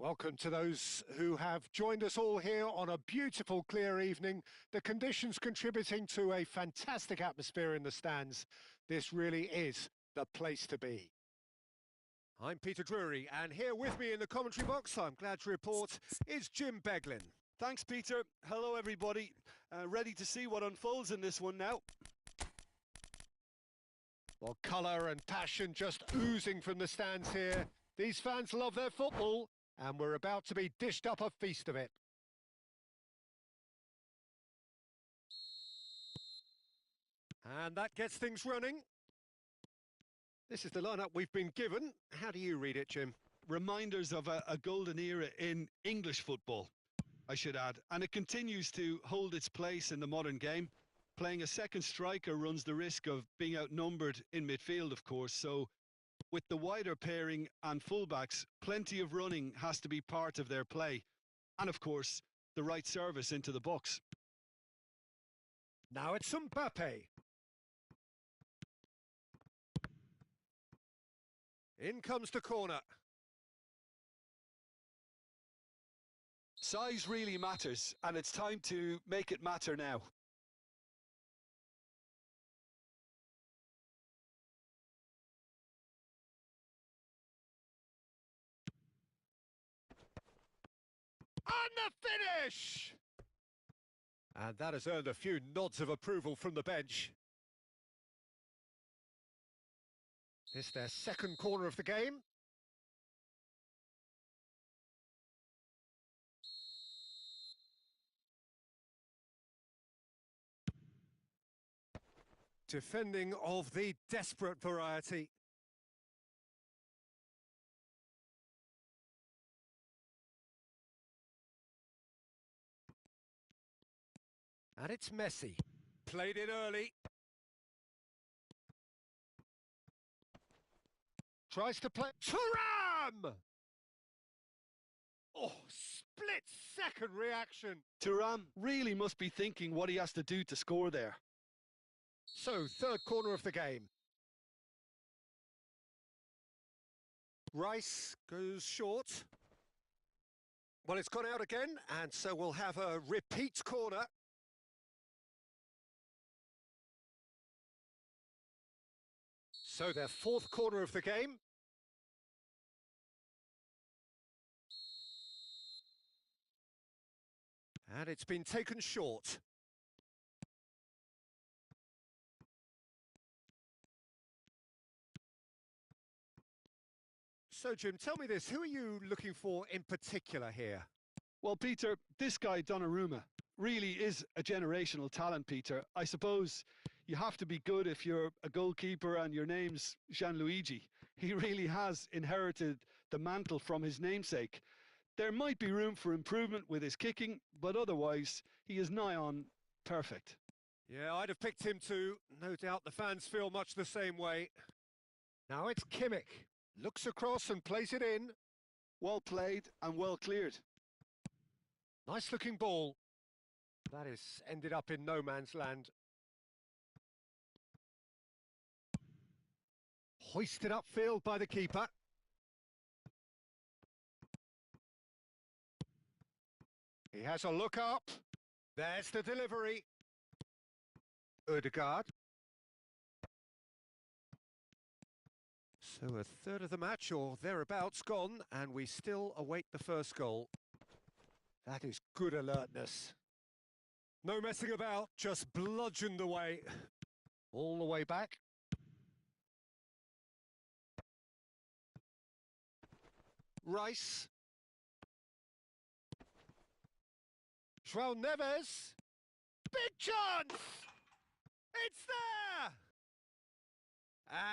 Welcome to those who have joined us all here on a beautiful, clear evening. The conditions contributing to a fantastic atmosphere in the stands. This really is the place to be. I'm Peter Drury, and here with me in the commentary box, I'm glad to report, is Jim Beglin. Thanks, Peter. Hello, everybody. Ready to see what unfolds in this one now. Well, colour and passion just oozing from the stands here. These fans love their football, and we're about to be dished up a feast of it. And that gets things running. This is the lineup we've been given. How do you read it, Jim? Reminders of a golden era in English football, I should add. And it continues to hold its place in the modern game. Playing a second striker runs the risk of being outnumbered in midfield, of course. So with the wider pairing and fullbacks, plenty of running has to be part of their play. And of course, the right service into the box. Now it's Mbappe. In comes the corner. Size really matters, and it's time to make it matter now. On the finish! And that has earned a few nods of approval from the bench. It's their second corner of the game. Defending of the desperate variety. And it's Messi. Played it early. Tries to play. Thuram! Oh, split-second reaction. Thuram really must be thinking what he has to do to score there. So, third corner of the game. Rice goes short. Well, it's gone out again, and so we'll have a repeat corner. So, their fourth corner of the game. And it's been taken short. So, Jim, tell me this, who are you looking for in particular here? Well, Peter, this guy, Donnarumma, really is a generational talent, Peter. I suppose you have to be good if you're a goalkeeper and your name's Gianluigi. He really has inherited the mantle from his namesake. There might be room for improvement with his kicking, but otherwise, he is nigh on perfect. Yeah, I'd have picked him too. No doubt the fans feel much the same way. Now it's Kimmich. Looks across and plays it in. Well played and well cleared. Nice looking ball. That is ended up in no man's land. Hoisted upfield by the keeper. He has a look up. There's the delivery. Odegaard. So a third of the match or thereabouts gone, and we still await the first goal. That is good alertness. No messing about, just bludgeoned away. All the way back. Rice. João Neves. Big chance! It's there!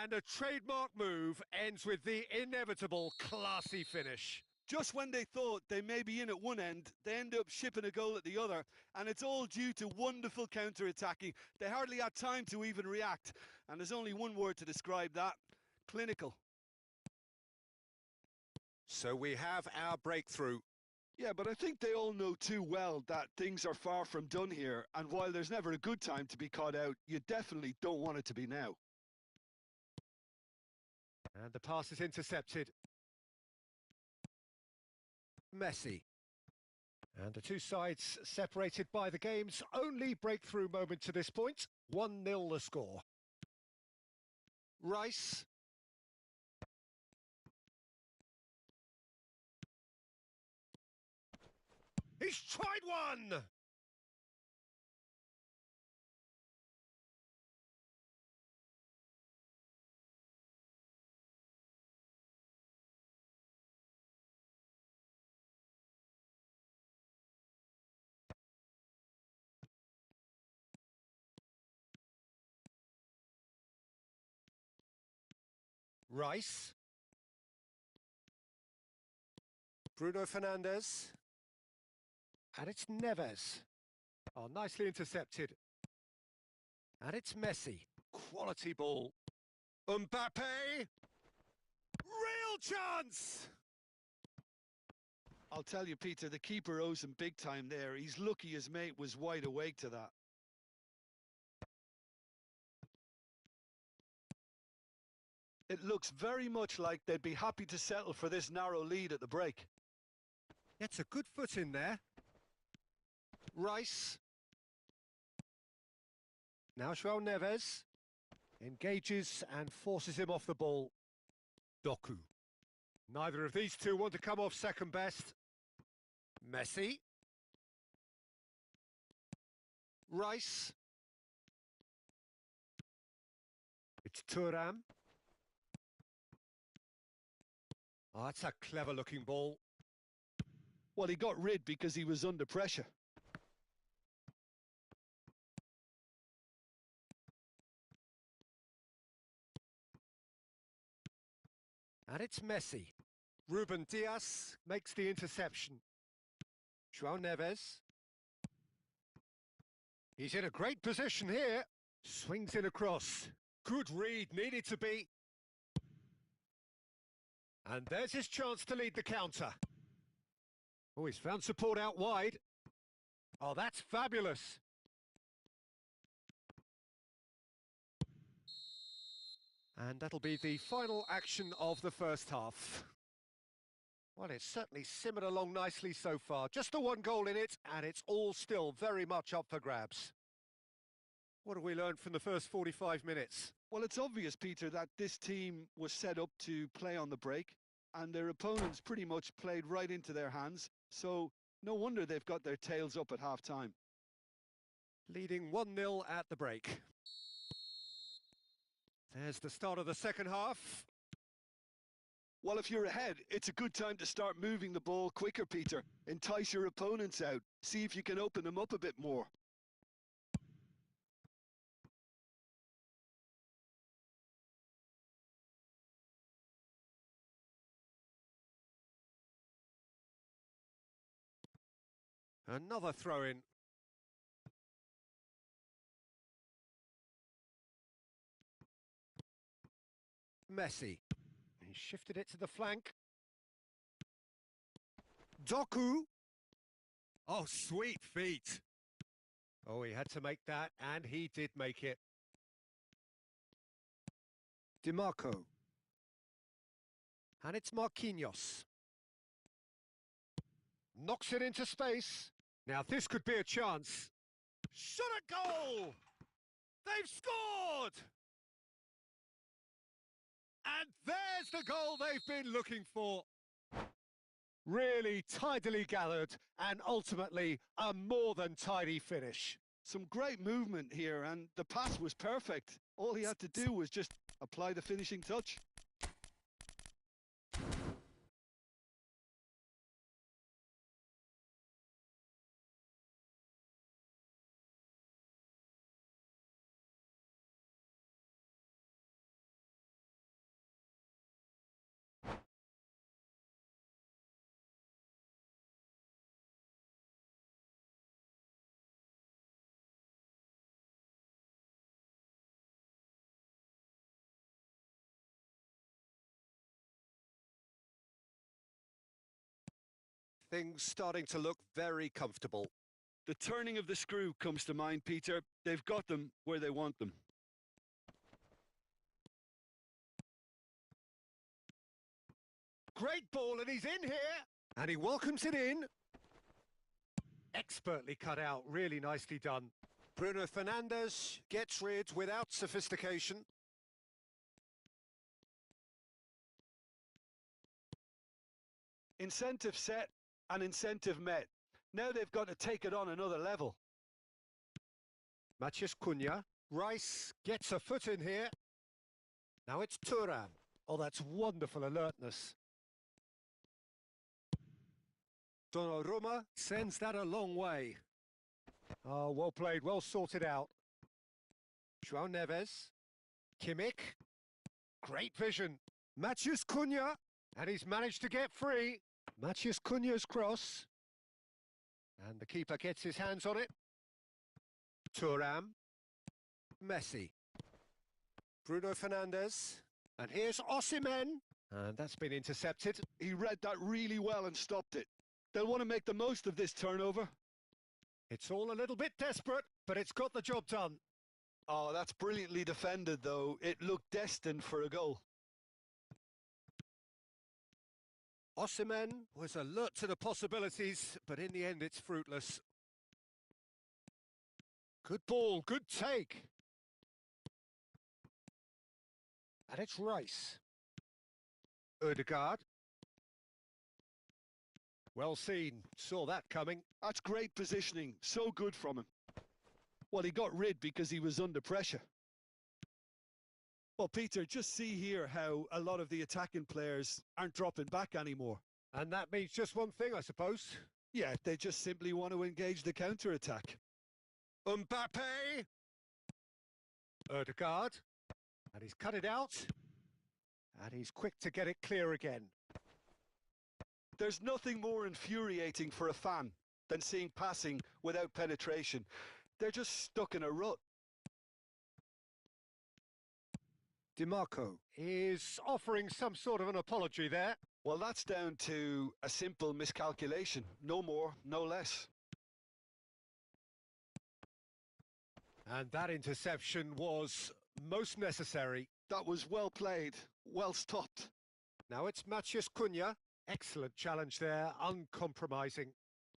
And a trademark move ends with the inevitable classy finish. Just when they thought they may be in at one end, they end up shipping a goal at the other, and it's all due to wonderful counter-attacking. They hardly had time to even react, and there's only one word to describe that: clinical. So we have our breakthrough. Yeah, but I think they all know too well that things are far from done here, and while there's never a good time to be caught out, you definitely don't want it to be now. And the pass is intercepted. Messi. And the two sides separated by the game's only breakthrough moment to this point. 1-0 the score. Rice. He's tried one! Rice. Bruno Fernandes. And it's Neves. Oh, nicely intercepted. And it's Messi. Quality ball. Mbappe. Real chance! I'll tell you, Peter, the keeper owes him big time there. He's lucky his mate was wide awake to that. It looks very much like they'd be happy to settle for this narrow lead at the break. Gets a good foot in there. Rice. Now João Neves engages and forces him off the ball. Doku. Neither of these two want to come off second best. Messi. Rice. It's Thuram. Oh, that's a clever-looking ball. Well, he got rid because he was under pressure. And it's Messi. Ruben Dias makes the interception. João Neves. He's in a great position here. Swings in across. Good read, needed to be. And there's his chance to lead the counter. Oh, he's found support out wide. Oh, that's fabulous. And that'll be the final action of the first half. Well, it's certainly simmered along nicely so far. Just the one goal in it, and it's all still very much up for grabs. What have we learned from the first 45 minutes? Well, it's obvious, Peter, that this team was set up to play on the break, and their opponents pretty much played right into their hands, so no wonder they've got their tails up at half-time. Leading 1-0 at the break. There's the start of the second half. Well, if you're ahead, it's a good time to start moving the ball quicker, Peter. Entice your opponents out. See if you can open them up a bit more. Another throw-in. Messi. He shifted it to the flank. Doku. Oh, sweet feet. Oh, he had to make that, and he did make it. DiMarco. And it's Marquinhos. Knocks it into space. Now this could be a chance. Shot a goal! They've scored! And there's the goal they've been looking for. Really tidily gathered and ultimately a more than tidy finish. Some great movement here, and the pass was perfect. All he had to do was just apply the finishing touch. Things starting to look very comfortable. The turning of the screw comes to mind, Peter. They've got them where they want them. Great ball, and he's in here. And he welcomes it in. Expertly cut out, really nicely done. Bruno Fernandes gets rid without sophistication. Incentive set and incentive met. Now they've got to take it on another level. Matheus Cunha. Rice gets a foot in here. Now it's Thuram. Oh, that's wonderful alertness. Donnarumma sends that a long way. Oh, well played, well sorted out. João Neves. Kimmich. Great vision. Matheus Cunha. And he's managed to get free. Matheus Cunha's cross. And the keeper gets his hands on it. Thuram. Messi. Bruno Fernandes. And here's Osimhen. And that's been intercepted. He read that really well and stopped it. They'll want to make the most of this turnover. It's all a little bit desperate, but it's got the job done. Oh, that's brilliantly defended, though. It looked destined for a goal. Osimhen was alert to the possibilities, but in the end it's fruitless. Good ball, good take. And it's Rice. Ødegaard. Well seen, saw that coming. That's great positioning, so good from him. Well, he got rid because he was under pressure. Well, Peter, just see here how a lot of the attacking players aren't dropping back anymore. And that means just one thing, I suppose. Yeah, they just simply want to engage the counter-attack. Mbappe! Ødegaard. And he's cut it out. And he's quick to get it clear again. There's nothing more infuriating for a fan than seeing passing without penetration. They're just stuck in a rut. DiMarco is offering some sort of an apology there. Well, that's down to a simple miscalculation. No more, no less. And that interception was most necessary. That was well played, well stopped. Now it's Matheus Cunha. Excellent challenge there, uncompromising.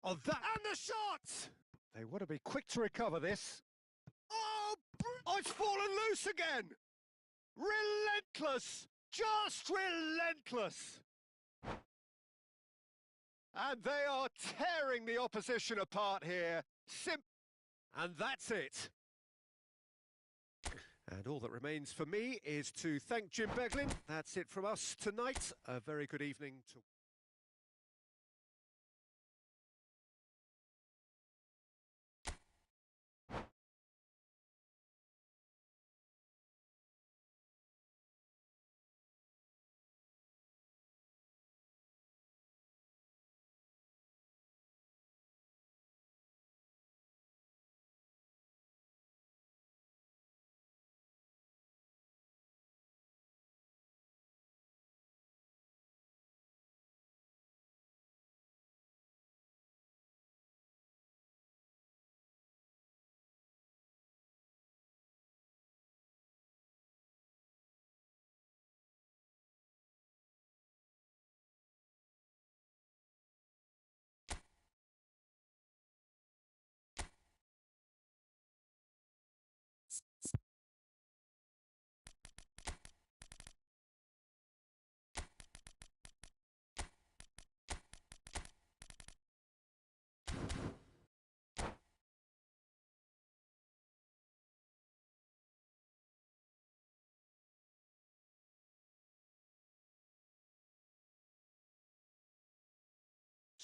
Oh, that and the shot! They want to be quick to recover this. Oh, it's fallen loose again! Relentless! Just relentless! And they are tearing the opposition apart here. And that's it. And all that remains for me is to thank Jim Beglin. That's it from us tonight. A very good evening to...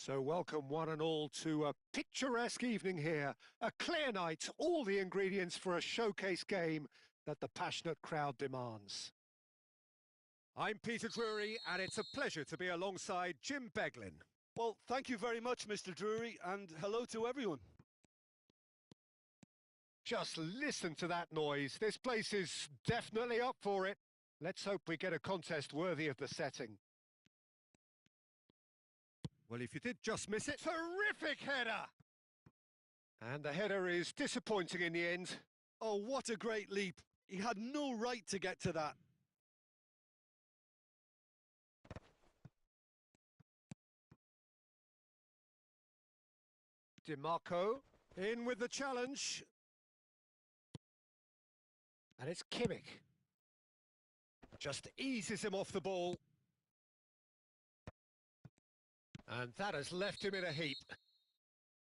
So welcome one and all to a picturesque evening here. A clear night, all the ingredients for a showcase game that the passionate crowd demands. I'm Peter Drury, and it's a pleasure to be alongside Jim Beglin. Well, thank you very much, Mr. Drury, and hello to everyone. Just listen to that noise. This place is definitely up for it. Let's hope we get a contest worthy of the setting. Well, if you did just miss it, terrific header! And the header is disappointing in the end. Oh, what a great leap. He had no right to get to that. DiMarco in with the challenge. And it's Kimmich. Just eases him off the ball. And that has left him in a heap.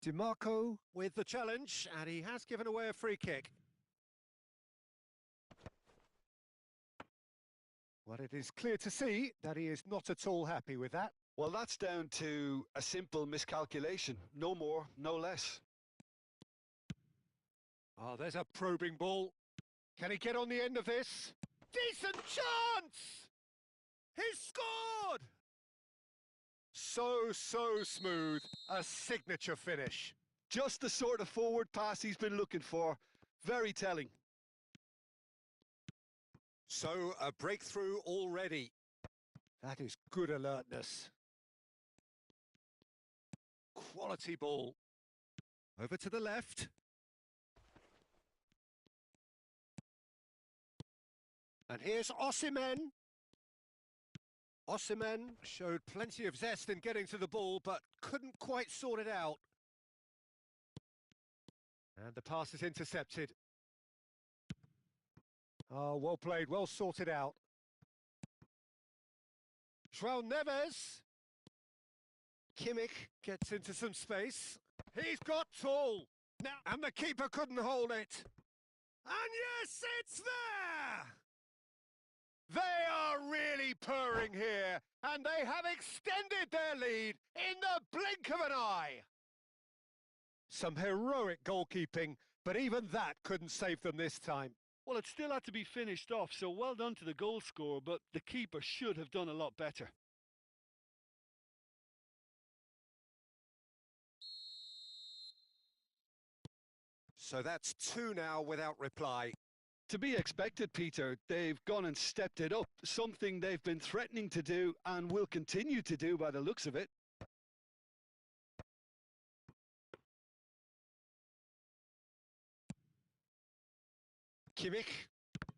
DiMarco with the challenge, and he has given away a free kick. Well, it is clear to see that he is not at all happy with that. Well, that's down to a simple miscalculation. No more, no less. Oh, there's a probing ball. Can he get on the end of this? Decent chance! He's scored! So smooth. A signature finish. Just the sort of forward pass he's been looking for. Very telling. So, a breakthrough already. That is good alertness. Quality ball. Over to the left. And here's Osimhen. Osimhen showed plenty of zest in getting to the ball, but couldn't quite sort it out. And the pass is intercepted. Oh, well played, well sorted out. João Neves. Kimmich gets into some space. He's got tall. Now, and the keeper couldn't hold it. And yes, it's there! They are really purring here, and they have extended their lead in the blink of an eye. Some heroic goalkeeping, but even that couldn't save them this time. Well, it still had to be finished off, so well done to the goal scorer, but the keeper should have done a lot better. So that's 2 now without reply. To be expected, Peter. They've gone and stepped it up, something they've been threatening to do and will continue to do by the looks of it. Kimmich,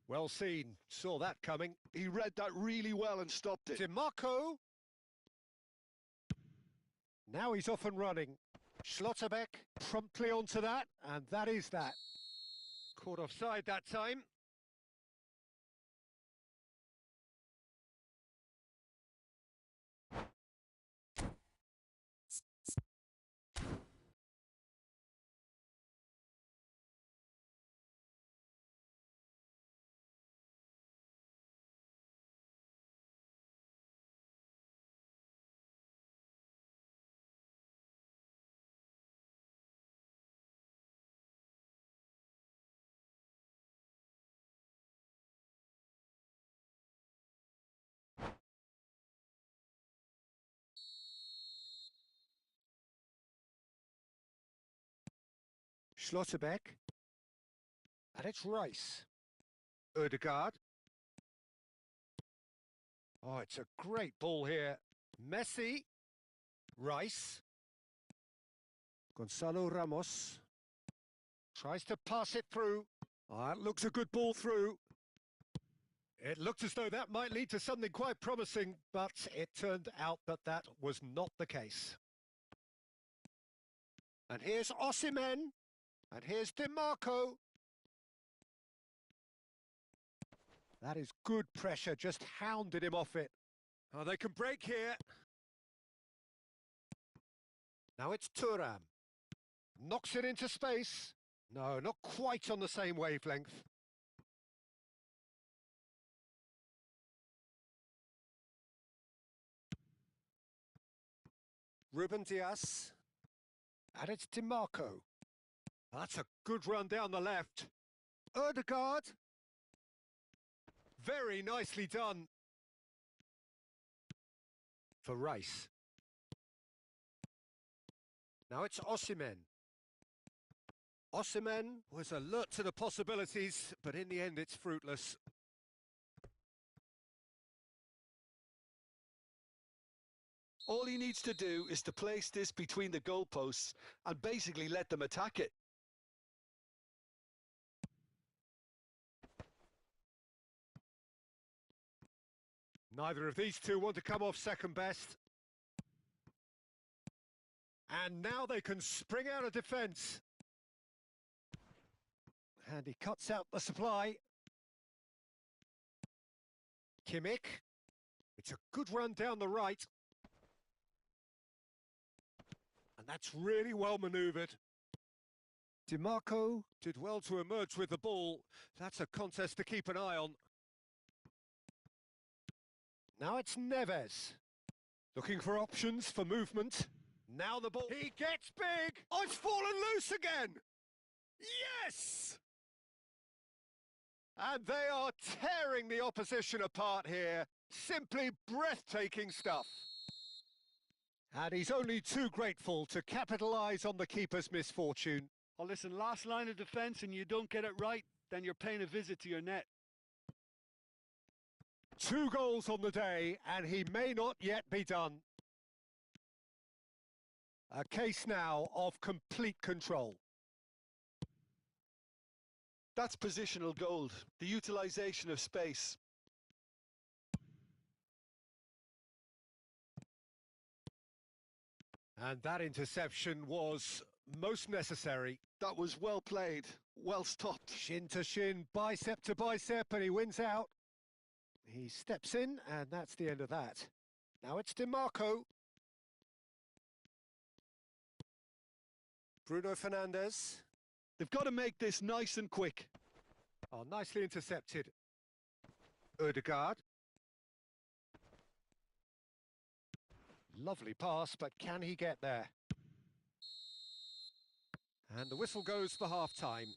well seen, saw that coming. He read that really well and stopped it. DiMarco. Now he's off and running. Schlotterbeck promptly onto that, and that is that. Caught offside that time. Schlotterbeck. And it's Rice. Odegaard. Oh, it's a great ball here. Messi. Rice. Gonzalo Ramos. Tries to pass it through. Oh, that looks a good ball through. It looked as though that might lead to something quite promising, but it turned out that that was not the case. And here's Osimhen. And here's DiMarco. That is good pressure, just hounded him off it. Oh, they can break here. Now it's Thuram. Knocks it into space. No, not quite on the same wavelength. Ruben Dias. And it's DiMarco. That's a good run down the left. Odegaard. Very nicely done. For Rice. Now it's Osimhen. Osimhen was alert to the possibilities, but in the end it's fruitless. All he needs to do is to place this between the goalposts and basically let them attack it. Neither of these two want to come off second best. And now they can spring out of defence. And he cuts out the supply. Kimmich. It's a good run down the right. And that's really well manoeuvred. DiMarco did well to emerge with the ball. That's a contest to keep an eye on. Now it's Neves. Looking for options for movement. Now the ball. He gets big. Oh, it's fallen loose again. Yes! And they are tearing the opposition apart here. Simply breathtaking stuff. And he's only too grateful to capitalise on the keeper's misfortune. Oh, listen, last line of defence and you don't get it right, then you're paying a visit to your net. 2 goals on the day, and he may not yet be done. A case now of complete control. That's positional gold, the utilisation of space. And that interception was most necessary. That was well played, well stopped. Shin to shin, bicep to bicep, and he wins out. He steps in, and that's the end of that. Now it's DiMarco. Bruno Fernandes. They've got to make this nice and quick. Oh, nicely intercepted. Odegaard. Lovely pass, but can he get there? And the whistle goes for half-time.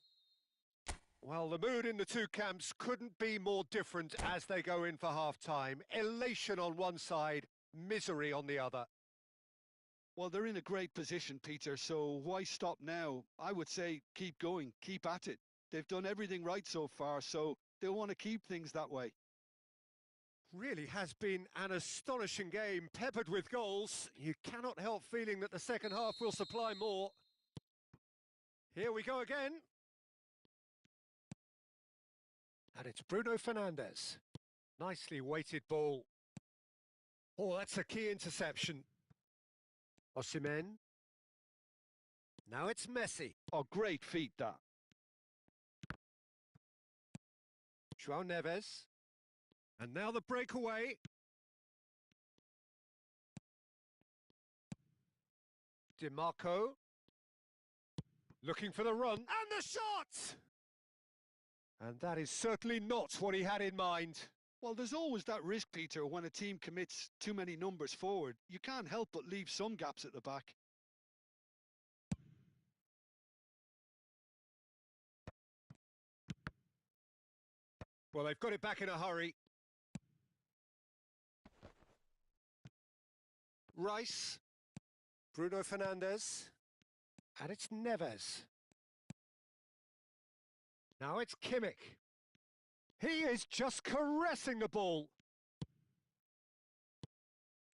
Well, the mood in the two camps couldn't be more different as they go in for half-time. Elation on one side, misery on the other. Well, they're in a great position, Peter, so why stop now? I would say keep going, keep at it. They've done everything right so far, so they'll want to keep things that way. Really has been an astonishing game, peppered with goals. You cannot help feeling that the second half will supply more. Here we go again. And it's Bruno Fernandes. Nicely weighted ball. Oh, that's a key interception. Osimhen. Now it's Messi. Oh, great feat, that. João Neves. And now the breakaway. DiMarco. Looking for the run. And the shot! And that is certainly not what he had in mind. Well, there's always that risk, Peter, when a team commits too many numbers forward. You can't help but leave some gaps at the back. Well, they've got it back in a hurry. Rice. Bruno Fernandes. And it's Neves. Now it's Kimmich. He is just caressing the ball.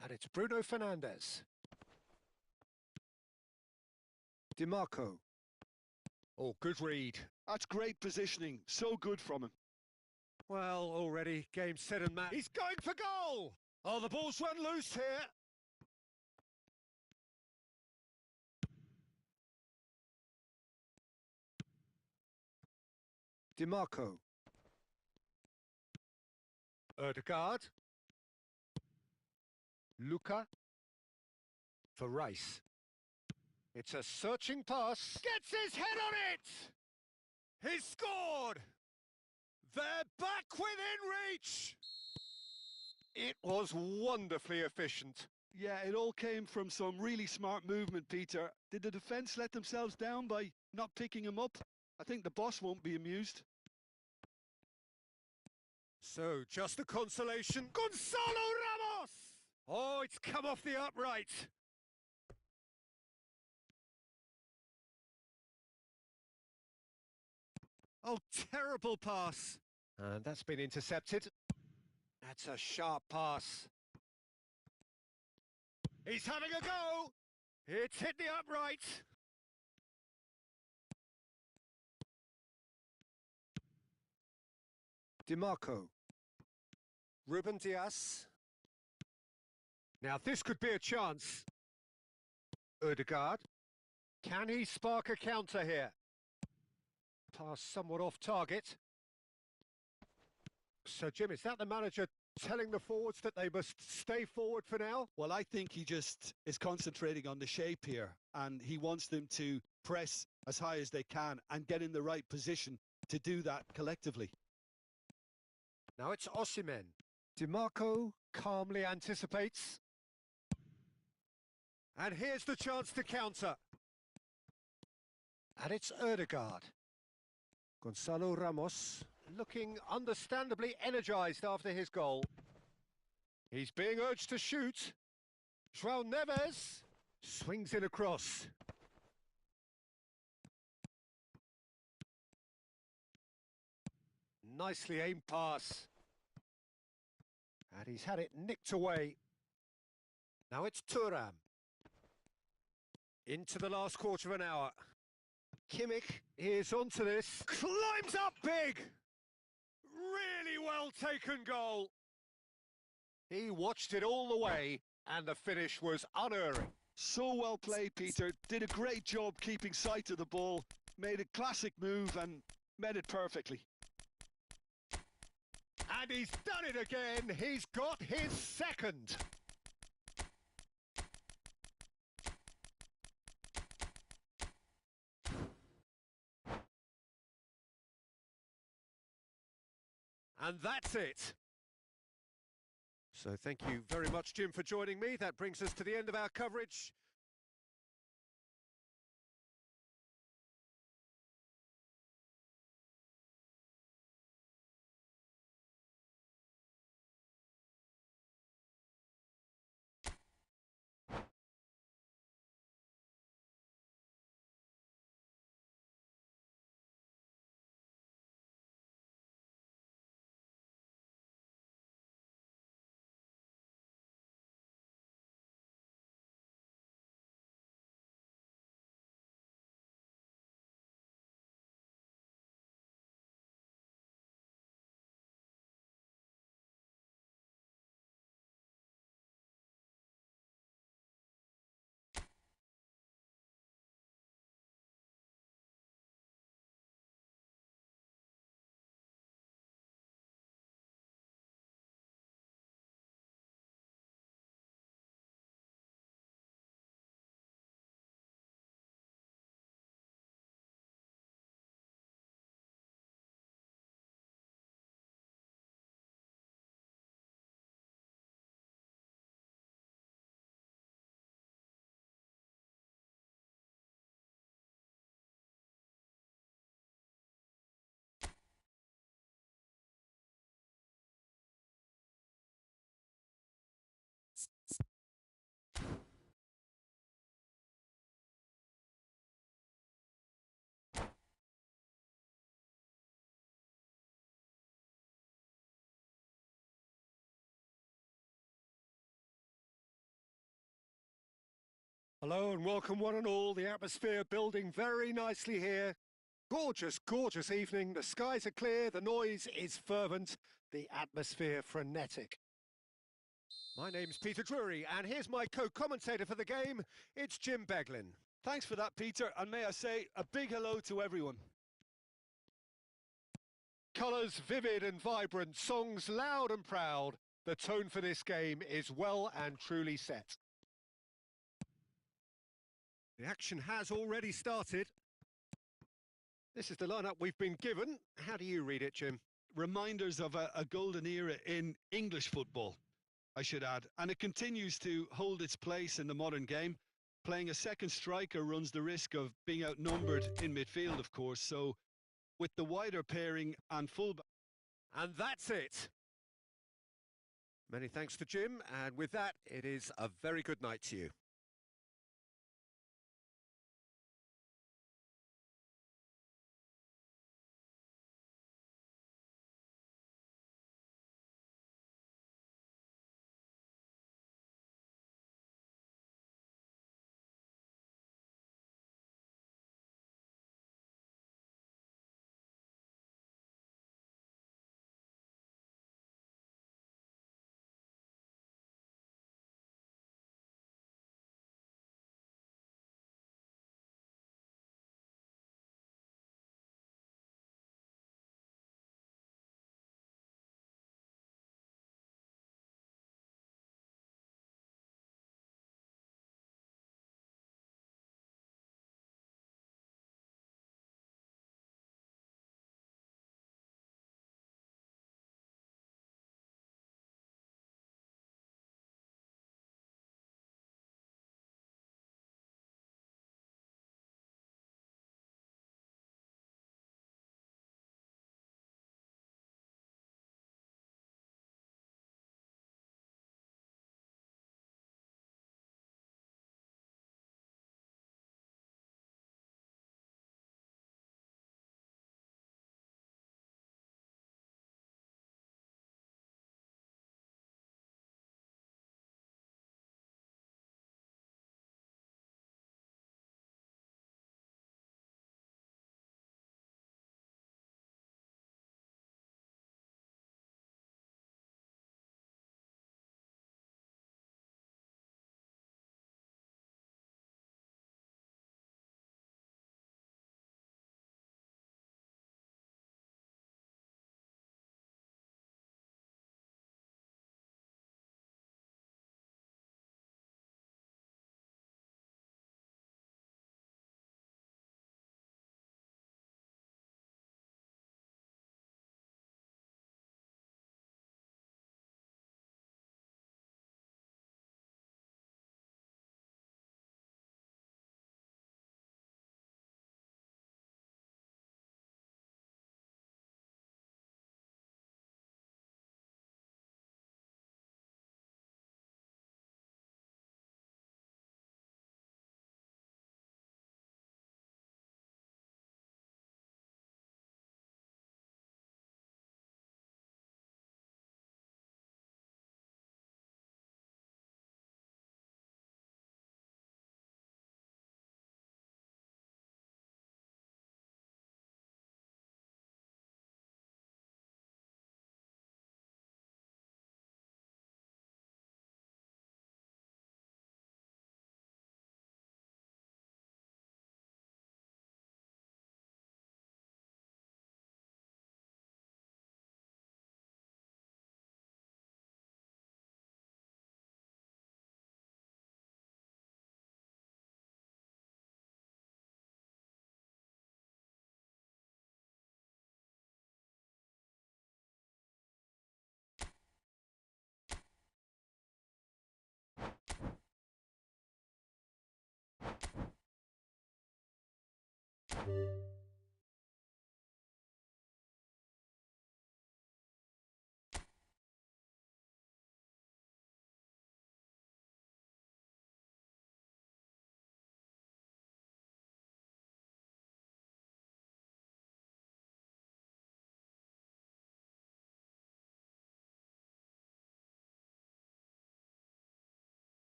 And it's Bruno Fernandes. DiMarco. Oh, good read. That's great positioning. So good from him. Well, already game set and match. He's going for goal! Oh, the ball's run loose here. DiMarco. Odegaard. Luca. For Rice. It's a searching pass. Gets his head on it! He's scored! They're back within reach! It was wonderfully efficient. Yeah, it all came from some really smart movement, Peter. Did the defence let themselves down by not picking him up? I think the boss won't be amused. So, just a consolation. Gonzalo Ramos! Oh, it's come off the upright. Oh, terrible pass. And that's been intercepted. That's a sharp pass. He's having a go. It's hit the upright. DiMarco. Ruben Dias. Now this could be a chance. Ødegaard. Can he spark a counter here? Pass somewhat off target. So, Jim, is that the manager telling the forwards that they must stay forward for now? Well, I think he just is concentrating on the shape here, and he wants them to press as high as they can and get in the right position to do that collectively. Now it's Osimhen. DiMarco calmly anticipates. And here's the chance to counter. And it's Ødegaard. Gonzalo Ramos looking understandably energised after his goal. He's being urged to shoot. João Neves swings in across. Nicely aimed pass. And he's had it nicked away. Now it's Thuram. Into the last quarter of an hour. Kimmich is onto this. Climbs up big! Really well taken goal. He watched it all the way, and the finish was unerring. So well played, Peter. Did a great job keeping sight of the ball. Made a classic move and met it perfectly. And he's done it again. He's got his second. And that's it. So thank you very much, Jim, for joining me. That brings us to the end of our coverage. Hello and welcome one and all. The atmosphere building very nicely here. Gorgeous, gorgeous evening. The skies are clear, the noise is fervent, the atmosphere frenetic. My name's Peter Drury, and here's my co-commentator for the game. It's Jim Beglin. Thanks for that, Peter, and may I say a big hello to everyone. Colours vivid and vibrant, songs loud and proud. The tone for this game is well and truly set. The action has already started. This is the lineup we've been given. How do you read it, Jim? Reminders of a golden era in English football, I should add, and it continues to hold its place in the modern game. Playing a second striker runs the risk of being outnumbered in midfield, of course, so with the wider pairing and fullback. And that's it. Many thanks to Jim, and with that, it is a very good night to you.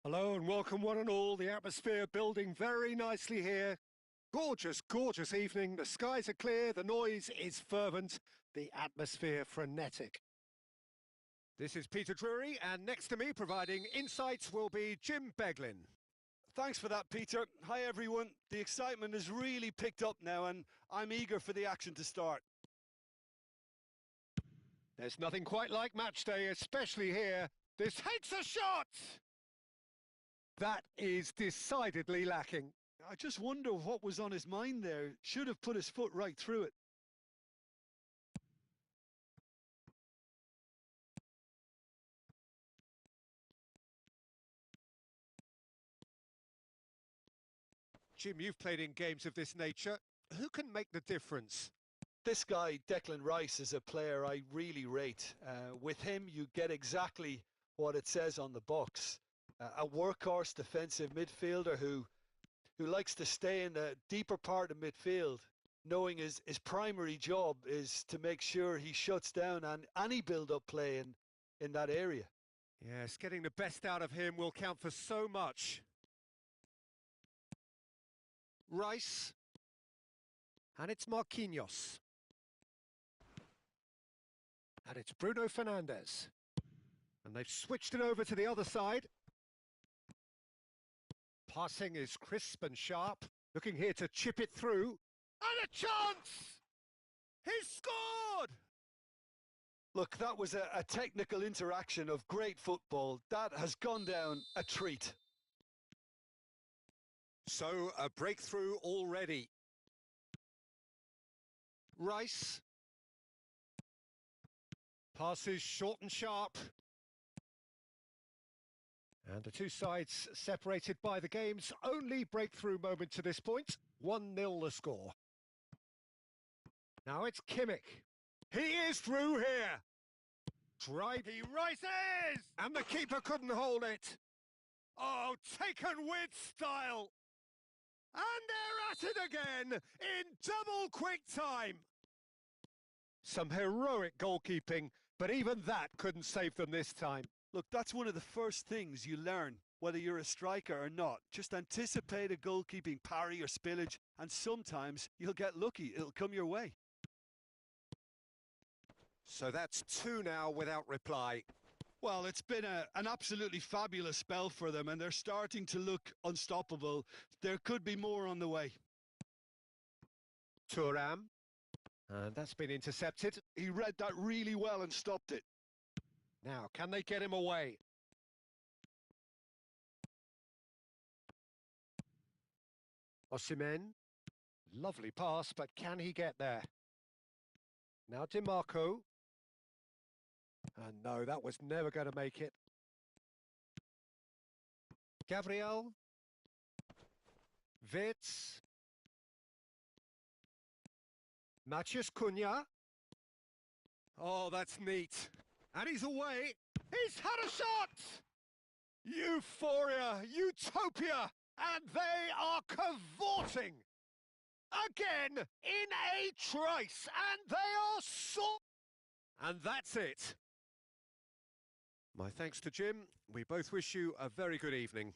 Hello and welcome one and all. The atmosphere building very nicely here. Gorgeous, gorgeous evening. The skies are clear, the noise is fervent, the atmosphere frenetic. This is Peter Drury, and next to me providing insights will be Jim Beglin. Thanks for that, Peter. Hi, everyone. The excitement has really picked up now, and I'm eager for the action to start. There's nothing quite like match day, especially here. This takes a shot! That is decidedly lacking. I just wonder what was on his mind there. Should have put his foot right through it. Jim, you've played in games of this nature. Who can make the difference? This guy, Declan Rice, is a player I really rate. With him, you get exactly what it says on the box. A workhorse defensive midfielder who likes to stay in the deeper part of midfield, knowing his primary job is to make sure he shuts down any build-up play in that area. Yes, getting the best out of him will count for so much. Rice. And it's Marquinhos. And it's Bruno Fernandes. And they've switched it over to the other side. Passing is crisp and sharp. Looking here to chip it through. And a chance! He's scored! Look, that was a technical interaction of great football. That has gone down a treat. So, a breakthrough already. Rice. Passes short and sharp. And the two sides separated by the game's only breakthrough moment to this point. 1-0 the score. Now it's Kimmich. He is through here. Drivey rises! And the keeper couldn't hold it. Oh, taken with style. And they're at it again in double quick time. Some heroic goalkeeping, but even that couldn't save them this time. Look, that's one of the first things you learn, whether you're a striker or not. Just anticipate a goalkeeping parry or spillage, and sometimes you'll get lucky. It'll come your way. So that's 2 now without reply. Well, it's been an absolutely fabulous spell for them, and they're starting to look unstoppable. There could be more on the way. Thuram. And that's been intercepted. He read that really well and stopped it. Now, can they get him away? Osimhen. Lovely pass, but can he get there? Now DiMarco. And no, that was never going to make it. Gabriel. Wits. Matheus Cunha. Oh, that's neat. And he's away. He's had a shot! Euphoria, utopia, and they are cavorting. Again, in a trice, and they are And that's it. My thanks to Jim. We both wish you a very good evening.